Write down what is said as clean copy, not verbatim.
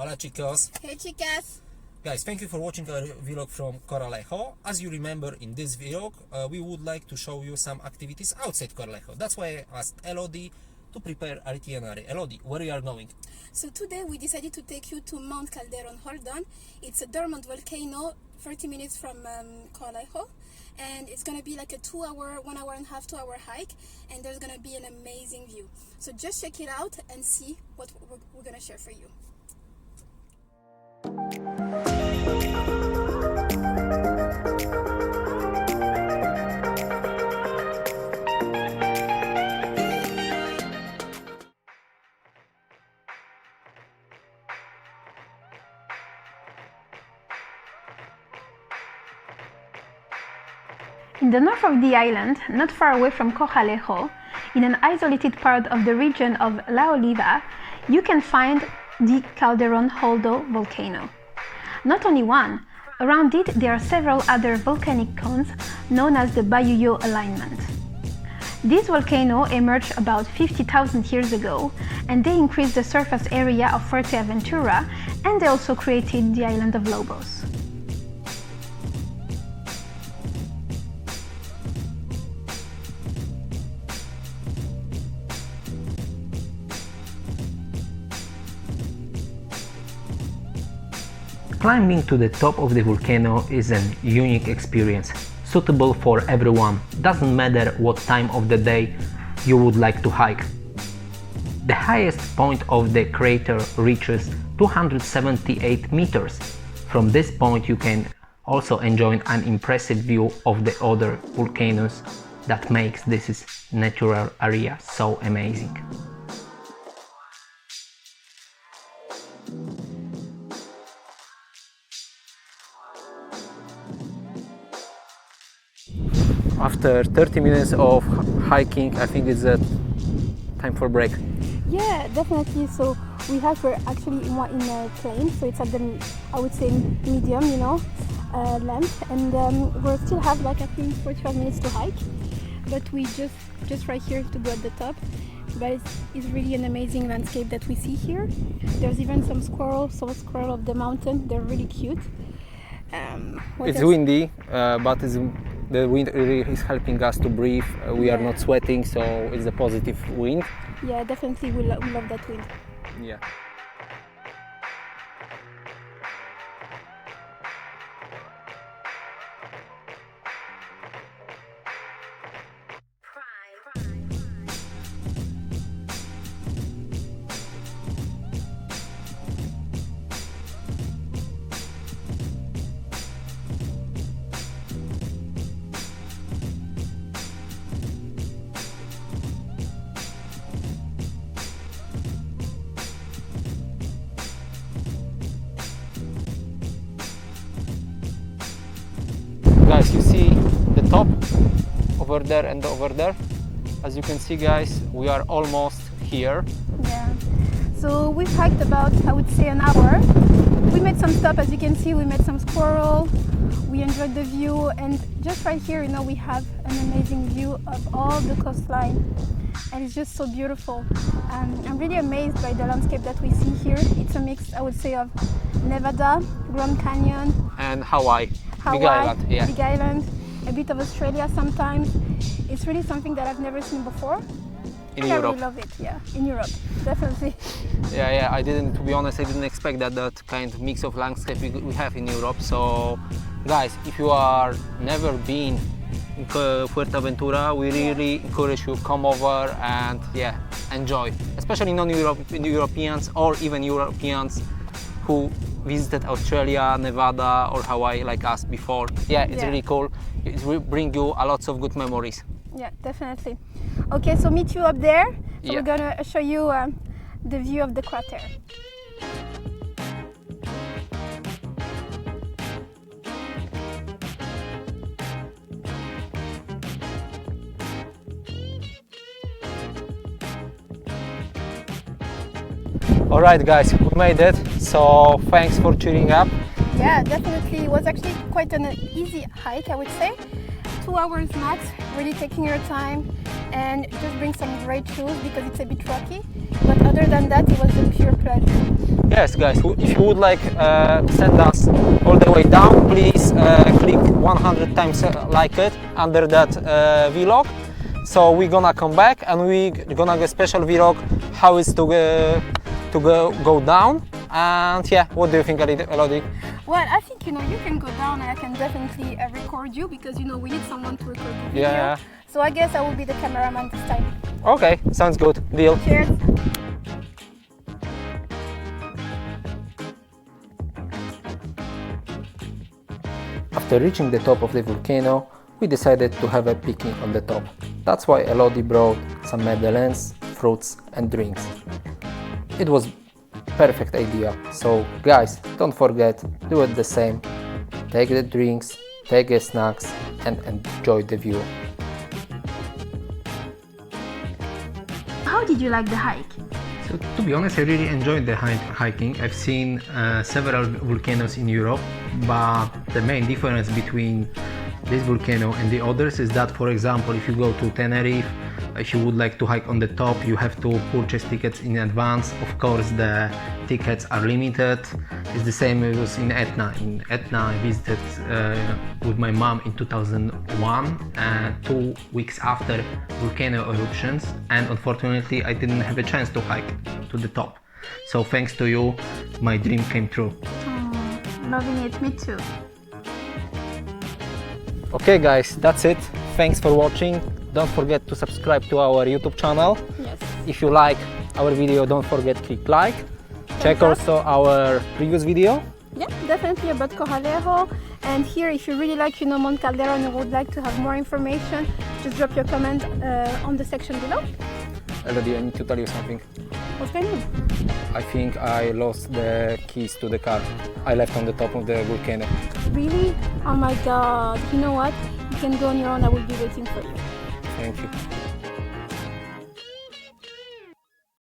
Hola chicos! Hey chicas! Guys, thank you for watching our vlog from Corralejo. As you remember, in this vlog, we would like to show you some activities outside Corralejo. That's why I asked Elodie to prepare itinerary. Elodie, where you are going? So today we decided to take you to Mount Calderón Hondo. It's a dormant volcano, 30 minutes from Corralejo. And it's gonna be like a 1.5 hour, 2 hour hike, and there's gonna be an amazing view. So just check it out and see what we're gonna share for you. In the north of the island, not far away from Corralejo, in an isolated part of the region of La Oliva, you can find the Calderón Hondo volcano. Not only one, around it there are several other volcanic cones known as the Bayuyo alignment. This volcano emerged about 50,000 years ago, and they increased the surface area of Fuerteventura, and they also created the island of Lobos. Climbing to the top of the volcano is an unique experience, suitable for everyone, doesn't matter what time of the day you would like to hike. The highest point of the crater reaches 278 meters. From this point you can also enjoy an impressive view of the other volcanoes that makes this natural area so amazing. After 30 minutes of hiking, I think it's time for break. Yeah, definitely. So we're actually in a plane, so it's at the, I would say, medium, length, and we still have like I think 45 minutes to hike, but we just right here to go at the top. But it's really an amazing landscape that we see here. There's even some squirrels of the mountain. They're really cute. It's windy, but the wind really is helping us to breathe. We are not sweating, so it's a positive wind. Yeah, definitely we love that wind. Yeah. Guys, you see the top over there and over there. As you can see, guys, we are almost here. Yeah. So we've hiked about, I would say, an hour. We made some stops, as you can see. We met some squirrel. We enjoyed the view, and just right here, we have an amazing view of all the coastline, and it's just so beautiful. I'm really amazed by the landscape that we see here. It's a mix, I would say, of Nevada, Grand Canyon, and Hawaii. Big Island, yeah. Big Island, a bit of Australia sometimes. It's really something that I've never seen before. In I Europe. really love it, yeah. In Europe, definitely. Yeah, to be honest, I didn't expect that kind of mix of landscape we have in Europe. So, guys, if you are never been in Fuerteventura, we really encourage you to come over and enjoy. Especially non-Europeans or even Europeans who visited Australia, Nevada or Hawaii like us before. It's really cool. It will bring you a lots of good memories. Yeah, definitely. Okay, so meet you up there. So Yeah. we're gonna show you the view of the crater. Alright guys, we made it, so thanks for cheering up. Yeah, definitely. It was actually quite an easy hike, I would say. 2 hours max, really taking your time. and just bring some great shoes because it's a bit rocky. But other than that, it was a pure pleasure. Yes, guys, if you would like send us all the way down, please click 100 times like it under that vlog. So we're gonna come back and we're gonna get a special vlog how it's to go down. And yeah, what do you think, Elodie? Well, I think, you can go down and I can definitely record you because, we need someone to record the video. Yeah. So I guess I will be the cameraman this time. Okay, sounds good. Deal. Cheers. After reaching the top of the volcano, we decided to have a picnic on the top. That's why Elodie brought some medallions, fruits and drinks. It was perfect idea. So guys, don't forget, do it the same. Take the drinks, take the snacks and enjoy the view. How did you like the hike? So, to be honest, I really enjoyed the hiking. I've seen several volcanoes in Europe, but the main difference between this volcano and the others is that, for example, if you go to Tenerife, if you would like to hike on the top, you have to purchase tickets in advance. Of course, the tickets are limited. It's the same as in Etna. In Etna, I visited with my mom in 2001, 2 weeks after volcano eruptions, and unfortunately, I didn't have a chance to hike to the top. So thanks to you, my dream came true. Loving it, me too. Okay guys, that's it. Thanks for watching. Don't forget to subscribe to our YouTube channel. Yes. If you like our video, don't forget to click like. Check up. also our previous video. Yeah, definitely about Corralejo. And here, if you really like, Mount Caldern and would like to have more information, just drop your comment on the section below. Elodie, I need to tell you something. What's going on? I think I lost the keys to the car. I left on the top of the volcano. Really? Oh my god. You know what? You can go on your own. I will be waiting for you. Thank you.